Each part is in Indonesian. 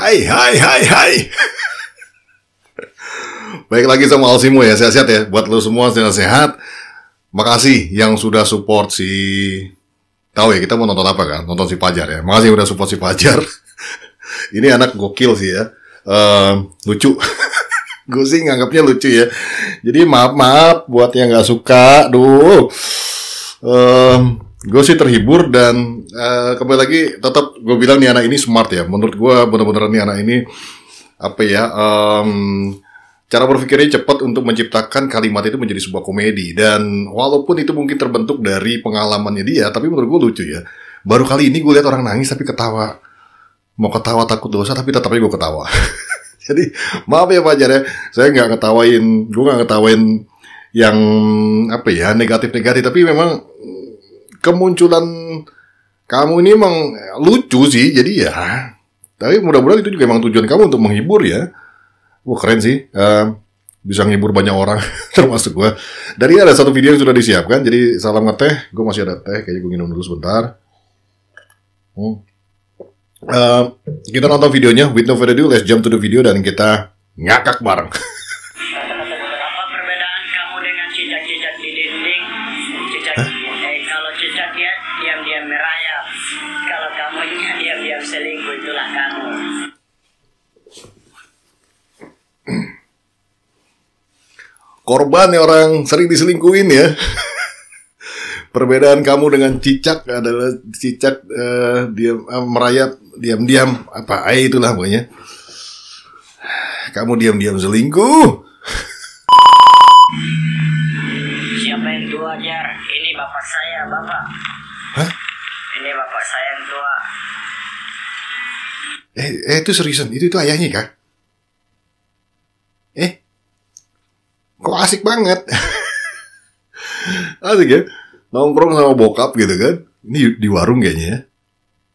Hai, hai, hai, hai. Baik lagi sama Alsimo ya, sehat-sehat ya. Buat lo semua sehat-sehat. Makasih yang sudah support si... Tahu ya kita mau nonton apa kan? Nonton si Fajar ya. Makasih yang udah support si Fajar. Ini anak gokil sih ya. Lucu. Gue sih nganggapnya lucu ya. Jadi maaf buat yang gak suka. Duh. Gue sih terhibur dan kembali lagi tetap gue bilang nih anak ini smart ya. Menurut gue bener-bener nih anak ini apa ya, cara berpikirnya cepat untuk menciptakan kalimat itu menjadi sebuah komedi. Dan walaupun itu mungkin terbentuk dari pengalamannya dia, tapi menurut gue lucu ya. Baru kali ini gue lihat orang nangis tapi ketawa. Mau ketawa takut dosa tapi tetap aja gue ketawa. Jadi maaf ya Fajar ya, saya gue gak ngetawain yang apa ya, negatif-negatif. Tapi memang kemunculan kamu ini emang lucu sih, jadi ya. Tapi mudah-mudahan itu juga emang tujuan kamu untuk menghibur ya. Wah keren sih, bisa menghibur banyak orang, termasuk gue. Dari ada satu video yang sudah disiapkan, jadi salam ngeteh. Gue masih ada teh, kayaknya gue minum dulu sebentar. Kita nonton videonya, with no further ado, let's jump to the video dan kita ngakak bareng. Apa perbedaan kamu dengan cicak-cicak di dinding? Kalau cicak dia diam-diam merayap. Kalau kamunya diam-diam selingkuh, itulah kamu. Korban ya, orang sering diselingkuhin ya. Perbedaan kamu dengan cicak adalah cicak diam merayap diam-diam apa itulah pokoknya. Kamu diam-diam selingkuh. Siapa yang tua, Jar? Ini bapak saya, Bapak. Hah? Ini bapak saya yang tua. Itu seriusan, itu ayahnya kah? Kok asik banget. Asik ya, nongkrong sama bokap gitu kan. Ini di warung kayaknya ya.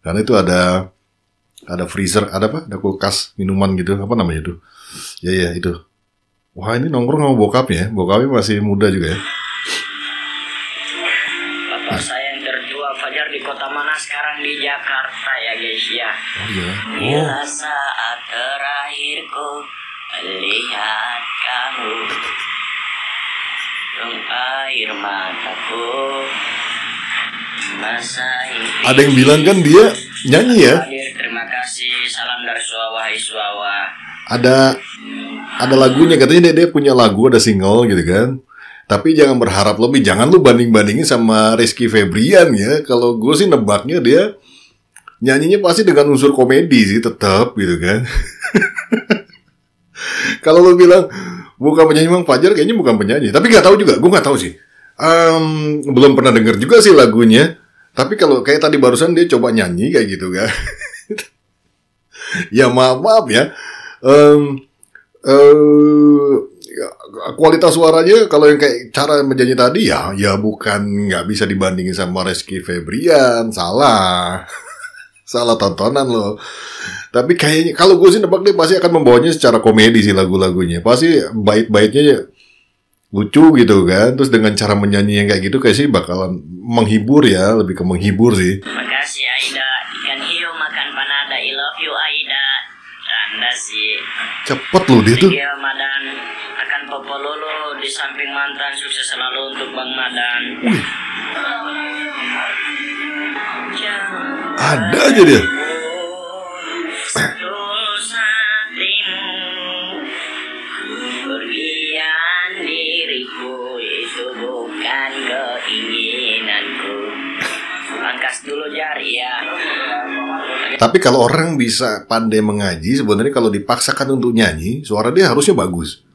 Karena itu ada freezer, ada apa? Ada kulkas minuman gitu, apa namanya itu? Ya itu. Wah ini nongkrong sama bokapnya. Bokapnya masih muda juga ya. Bapak saya yang tertua, Fajar di kota mana sekarang? Di Jakarta ya guys ya. Oh iya. Bila saat terakhirku melihat kamu, air mataku basahi. Ada yang bilang kan dia nyanyi ya? Terima kasih, salam dari Suawa, Suawa. Ada lagunya, katanya dia punya lagu, ada single gitu kan. Tapi jangan berharap lebih, jangan lu banding-bandingin sama Rizky Febrian ya. Kalau gue sih nebaknya dia nyanyinya pasti dengan unsur komedi sih tetap gitu kan. Kalau lu bilang bukan penyanyi, Bang Fajar kayaknya bukan penyanyi. Tapi nggak tahu juga, gue nggak tahu sih. Belum pernah denger juga sih lagunya. Tapi kalau kayak tadi barusan dia coba nyanyi kayak gitu kan. Ya maaf ya. Kualitas suaranya kalau yang kayak cara menyanyi tadi ya bukan, nggak bisa dibandingin sama Rizky Febrian. Salah tontonan loh. Tapi kayaknya kalau gue sih nebak dia pasti akan membawanya secara komedi sih lagu-lagunya. Pasti bait-baitnya lucu gitu kan. Terus dengan cara menyanyi yang kayak gitu kayak sih bakalan menghibur ya, lebih ke menghibur sih. Makasih Aida, ikan hiu makan panada. I love you Aida. Anda sih. Cepet loh dia tuh. Iya Madan akan popololo di samping mantan, sukses selalu untuk Bang Madan. Ada aja dia. Pergian diriku itu bukan keinginanku. Pangkas dulu Jar ya. Tapi kalau orang bisa pandai mengaji, sebenarnya kalau dipaksakan untuk nyanyi, suara dia harusnya bagus.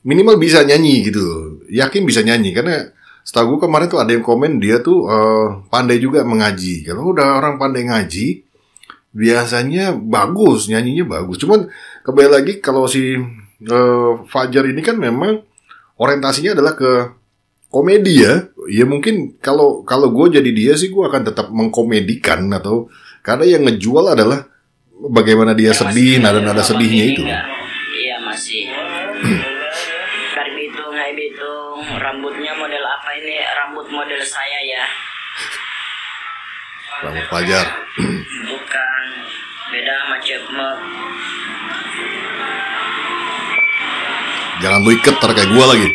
Minimal bisa nyanyi gitu. Yakin bisa nyanyi karena setahu gue kemarin tuh ada yang komen dia tuh pandai juga mengaji. Kalau udah orang pandai ngaji, biasanya bagus, nyanyinya bagus. Cuman kembali lagi kalau si Fajar ini kan memang orientasinya adalah ke komedi ya. Ya mungkin kalau gue jadi dia sih gue akan tetap mengkomedikan atau karena yang ngejual adalah bagaimana dia sedih, nada-nada sedihnya itu. Iya masih. Hai Bitung, rambutnya model apa ini? Rambut model saya ya. Rambut Fajar. Bukan. beda macam Jangan lu iket ntar kayak gua lagi.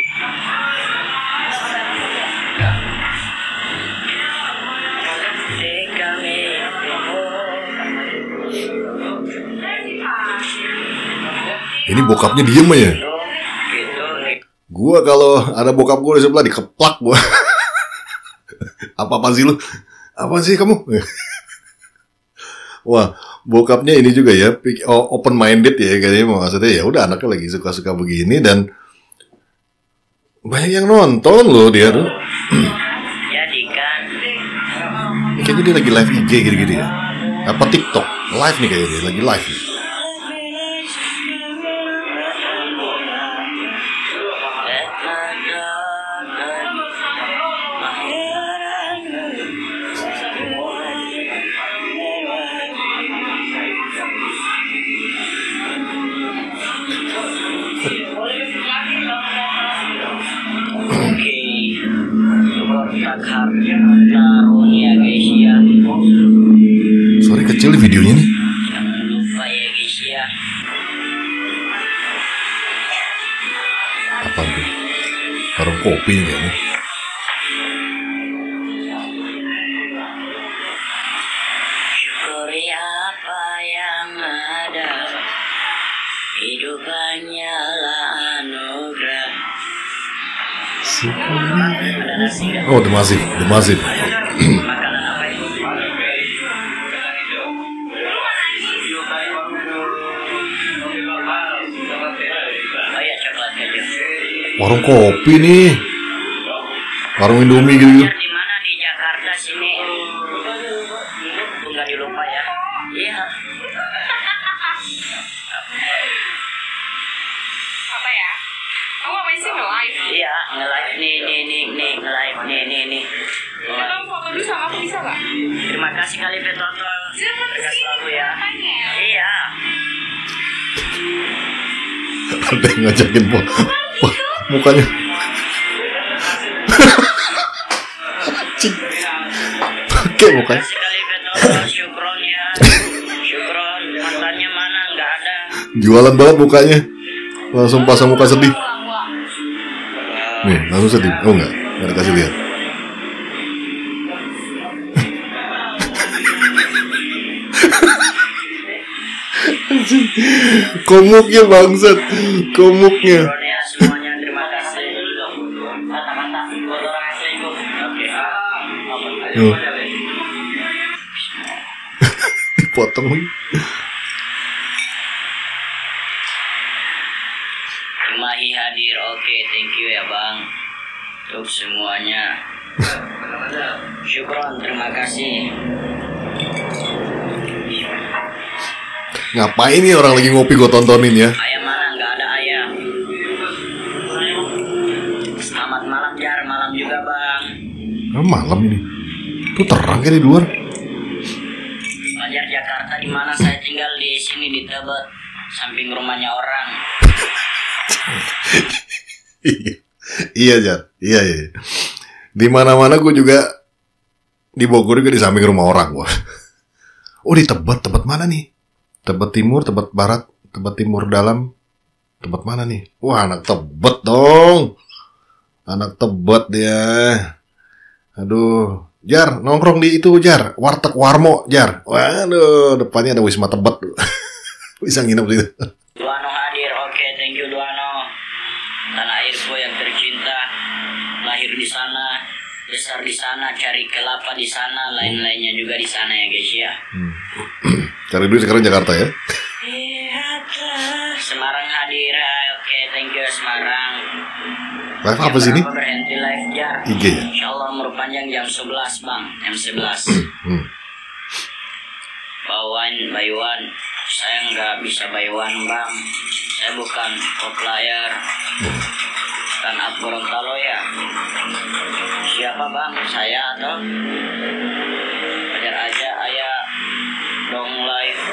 Ini bokapnya diem aja. Gua kalau ada bokap gua di sebelah dikeplak gua. Apa sih lu? Apa sih kamu? Wah, bokapnya ini juga ya, open minded ya kayaknya, maksudnya ya udah anaknya lagi suka-suka begini dan banyak yang nonton loh dia tuh. Jadi kan Kayaknya dia lagi live IG gitu-gitu ya. Apa TikTok? Live nih kayaknya dia lagi live nih. Karunia guys ya. Sorry kecil videonya nih. Jangan lupa ya guys ya. Apa tuh? Warung kopi nih kayaknya. Syukuri apa yang ada. Hidup hanyalah anugerah. Oh, The Massive. Makanan apa itu? Oh ya, coklat keju. Warung kopi nih. Warung Indomie gitu. Di mana di Jakarta sini? Enggak dilupa ya. Iya. Apa ya? Kamu apa sih nge-live? Iya, nge-live nih, nge-live nih. Kita kamu foto dulu sama aku bisa gak? Terima kasih kali Betoto. Berkas selalu ya. Iya. Ada yang ngajakin mukanya. Cing. Pakai mukanya. Terima kasih kali Betoto. Syukron ya. Syukron. Mantannya mana? Nggak ada. Jualan banget mukanya. Langsung pasang muka sedih. Nih, langsung sedih. Oh enggak dikasih lihat. Komuknya bangsat. Komuknya. Syukron ya semuanya. Terima kasih. Kata-kata. Buat orang asli. Oke. Oh. Dipotong lagi. Mahi hadir, oke, thank you ya bang. Untuk semuanya. Syukron, terima kasih. Ngapain nih orang lagi ngopi gue tontonin ya? Ayah mana? Nggak ada ayah. Selamat malam Jar, malam juga bang. Malam ini. Tuh terang kan di luar. Fajar Jakarta di mana? Saya tinggal di sini di Tebet, samping rumahnya orang. Iya Jar, iya. Di mana-mana gue juga di Bogor juga di samping rumah orang gua. Oh di Tebet mana nih? Tebet Timur, Tebet Barat, Tebet Timur Dalam, Tebet mana nih? Wah anak Tebet dong, anak Tebet dia. Aduh, Jar nongkrong di itu Jar, Warteg Warmo Jar. Waduh, depannya ada Wisma Tebet. Bisa nginep di situ. Duano hadir, oke, thank you Duano. Tanah airku yang tercinta, lahir di sana, besar di sana, cari kelapa di sana, lain-lainnya juga di sana ya guys ya. Cari duit sekarang Jakarta ya. Semarang hadir, oke, thank you Semarang. Live apa sih ini? Berhenti live Jar. IG ya? Insyaallah umur panjang jam 11 bang, M11. Bayuan, saya nggak bisa bayuan bang. Saya bukan pro player. Kan up Gorontalo ya. Siapa bang? Saya atau? Ajar aja ayah dong live.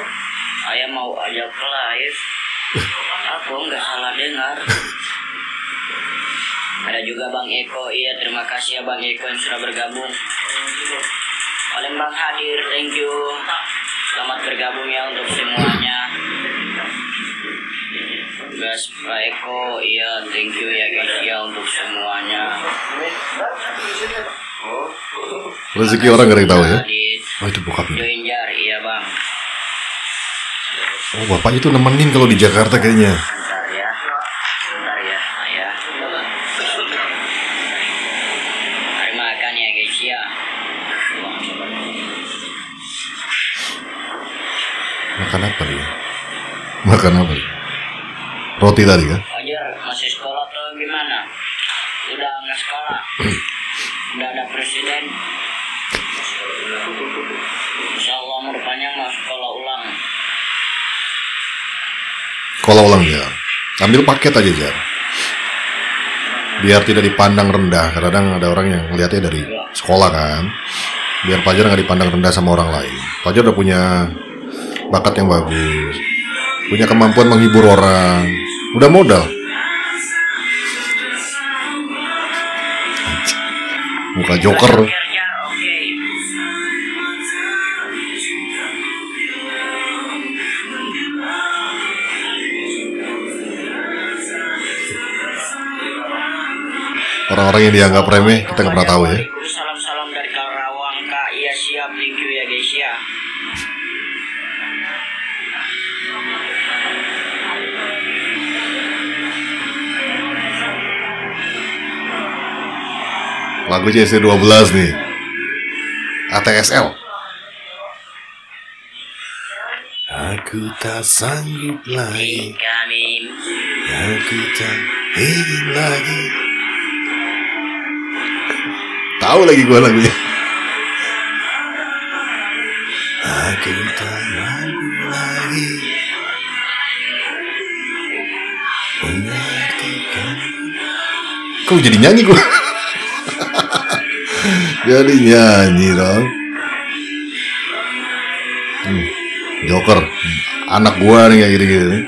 Ayah mau ajak ke live. Aku nggak salah dengar. Ada juga Bang Eko, iya terima kasih ya Bang Eko yang sudah bergabung. Palembang hadir, thank you. Selamat bergabung ya untuk semuanya. Guys, Pak Eko, iya thank you ya guys ya untuk semuanya. Rezeki orang gak ada yang tahu ya. Oh itu bokapnya. Joinjar, iya bang. Oh bapaknya tuh nemenin kalau di Jakarta kayaknya. Bentar ya, ayah. Mari makan ya guys ya. Makan apa dia? Makan apa dia? Roti tadi kan? Fajar, masih sekolah atau gimana? Udah nggak sekolah? Udah ada presiden? Insya Allah umur panjang mau sekolah ulang. Sekolah ulang ya. Ambil paket aja Jar. Biar tidak dipandang rendah. Kadang ada orang yang ngeliatnya dari sekolah kan. Biar Fajar nggak dipandang rendah sama orang lain. Fajar udah punya bakat yang bagus. Punya kemampuan menghibur orang. Udah modal. Muka joker. Orang-orang yang dianggap remeh kita nggak pernah tahu ya. Salam-salam dari Karawang Kak. Iya siap, thank you ya guys ya. Lagu JC12 nih. ATSL. Aku tak sanggup lagi. Aku tak ingin lagi. Tahu lagi gue lagunya. Aku tak mampu lagi mengartikan. Kok jadi nyanyi gue? Jadi nyanyi dong. Joker, anak gue nih kayak gitu-gitu nih.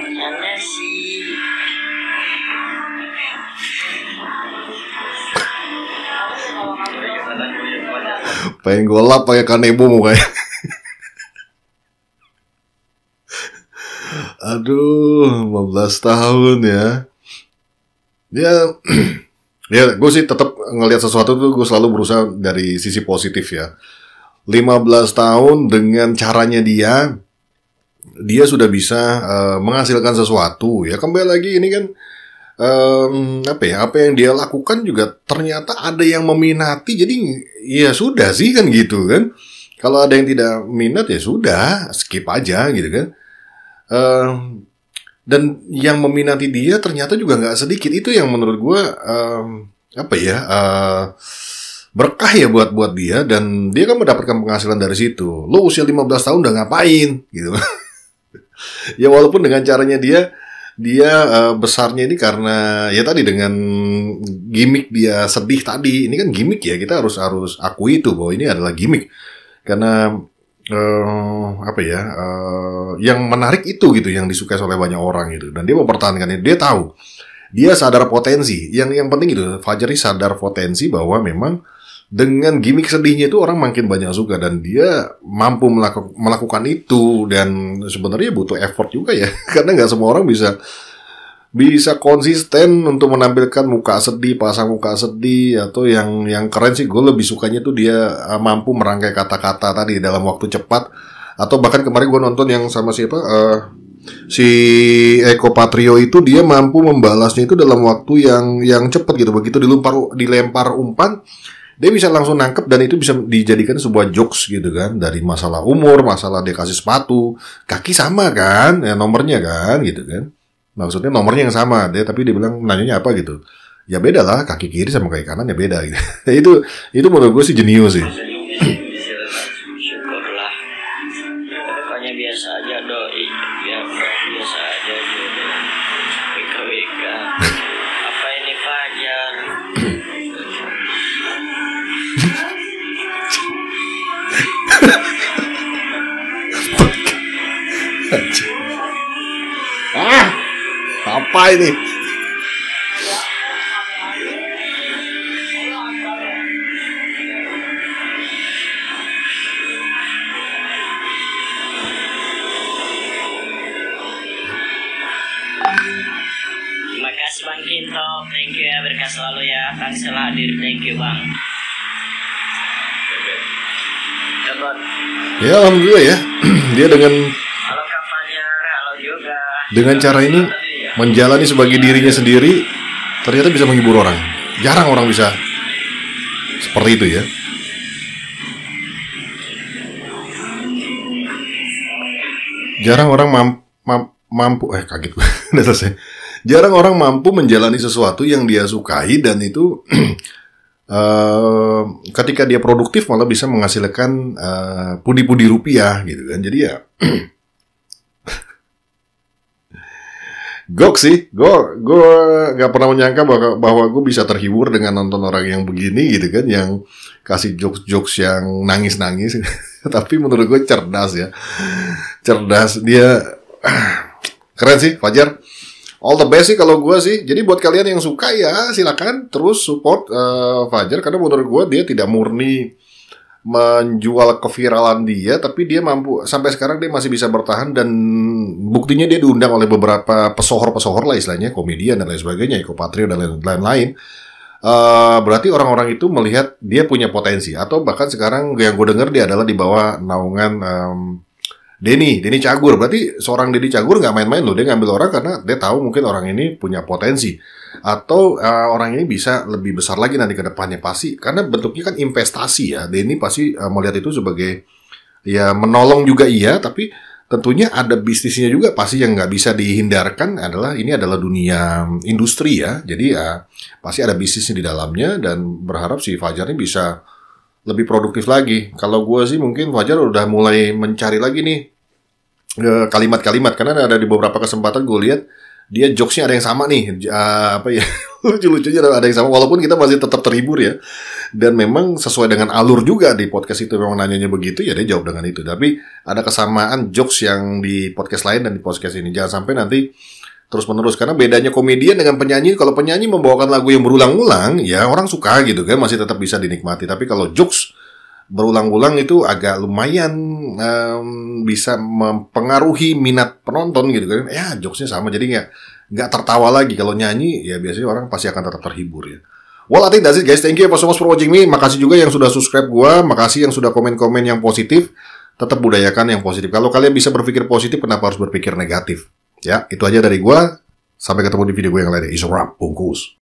Pengen gue lap pakai kanebo mukanya. Aduh, 15 tahun ya. Ya gue sih tetap ngelihat sesuatu tuh gue selalu berusaha dari sisi positif ya. 15 tahun dengan caranya dia sudah bisa menghasilkan sesuatu ya. Kembali lagi ini kan apa yang dia lakukan juga ternyata ada yang meminati, jadi ya sudah sih kan gitu kan. Kalau ada yang tidak minat ya sudah skip aja gitu kan. Dan yang meminati dia ternyata juga nggak sedikit. Itu yang menurut gue berkah ya buat dia, dan dia kan mendapatkan penghasilan dari situ. Lo usia 15 tahun udah ngapain gitu. Ya walaupun dengan caranya dia besarnya ini karena ya tadi dengan gimmick dia sedih tadi. Ini kan gimmick ya, kita harus akui itu bahwa ini adalah gimmick. Karena yang menarik itu gitu, yang disukai oleh banyak orang gitu. Dan dia mempertahankan itu. Dia tahu, dia sadar potensi. Yang penting itu Fajar ini sadar potensi bahwa memang dengan gimmick sedihnya itu orang makin banyak suka, dan dia mampu melakukan itu. Dan sebenarnya butuh effort juga ya, karena nggak semua orang bisa konsisten untuk menampilkan muka sedih, pasang muka sedih. Atau yang keren sih, gue lebih sukanya tuh dia mampu merangkai kata-kata tadi dalam waktu cepat. Atau bahkan kemarin gue nonton yang sama siapa, si Eko Patrio itu, dia mampu membalasnya itu dalam waktu yang cepat gitu. Begitu dilempar umpan, dia bisa langsung nangkep, dan itu bisa dijadikan sebuah jokes gitu kan. Dari masalah umur, masalah dia kasih sepatu, kaki sama kan, ya nomornya kan gitu kan. Maksudnya nomornya yang sama, tapi dia bilang nanyanya apa gitu. Ya beda lah, kaki kiri sama kaki kanan ya beda gitu. itu menurut gue sih jenius sih. Syukurlah. Pokoknya biasa aja doi, biasa aja gitu. WK. Apa ini Fajar? Apa ini? selalu ya, kan selalu hadir. Thank you bang. Dapat. Ya alhamdulillah ya. Dia dengan Halo Kak Fajar, halo juga. dengan cara ini menjalani sebagai dirinya sendiri, ternyata bisa menghibur orang. Jarang orang bisa seperti itu ya. Jarang orang mampu kaget gue. Udah selesai. Jarang orang mampu menjalani sesuatu yang dia sukai, dan itu ketika dia produktif malah bisa menghasilkan pundi-pundi rupiah gitu kan. Jadi ya gok sih, gue gak pernah menyangka bahwa gue bisa terhibur dengan nonton orang yang begini gitu kan, yang kasih jokes yang nangis-nangis. Tapi menurut gue cerdas ya, cerdas dia. Keren sih Fajar, all the best sih kalau gue sih. Jadi buat kalian yang suka ya silakan terus support Fajar, karena menurut gue dia tidak murni menjual keviralan dia, tapi dia mampu sampai sekarang dia masih bisa bertahan, dan buktinya dia diundang oleh beberapa pesohor-pesohor lah istilahnya, komedian dan lain sebagainya, Eko Patrio dan lain-lain. Berarti orang-orang itu melihat dia punya potensi, atau bahkan sekarang yang gue dengar dia adalah di bawah naungan Denny Cagur. Berarti seorang Denny Cagur nggak main-main loh, dia ngambil orang karena dia tahu mungkin orang ini punya potensi, atau orang ini bisa lebih besar lagi nanti ke depannya pasti, karena bentuknya kan investasi ya. Denny pasti melihat itu sebagai ya menolong juga iya, tapi tentunya ada bisnisnya juga pasti yang nggak bisa dihindarkan, adalah ini adalah dunia industri ya. Jadi ya pasti ada bisnisnya di dalamnya, dan berharap si Fajar ini bisa lebih produktif lagi. Kalau gue sih mungkin Fajar udah mulai mencari lagi nih kalimat-kalimat, karena ada di beberapa kesempatan gue lihat dia jokesnya ada yang sama nih, apa ya, lucu-lucunya ada yang sama, walaupun kita masih tetap terhibur ya. Dan memang sesuai dengan alur juga di podcast itu, memang nanyanya begitu ya, dia jawab dengan itu. Tapi ada kesamaan jokes yang di podcast lain dan di podcast ini. Jangan sampai nanti terus-menerus, karena bedanya komedian dengan penyanyi, kalau penyanyi membawakan lagu yang berulang-ulang ya orang suka gitu kan, masih tetap bisa dinikmati. Tapi kalau jokes berulang-ulang itu agak lumayan bisa mempengaruhi minat penonton gitu kan. Ya jokesnya sama, jadi nggak tertawa lagi. Kalau nyanyi ya biasanya orang pasti akan tetap terhibur ya. Well, I think that's it guys. Thank you so much for watching me. Makasih juga yang sudah subscribe gua, makasih yang sudah komen-komen yang positif. Tetap budayakan yang positif. Kalau kalian bisa berpikir positif, kenapa harus berpikir negatif? Ya, itu aja dari gua. Sampai ketemu di video gue yang lainnya. Is a wrap. Bungkus.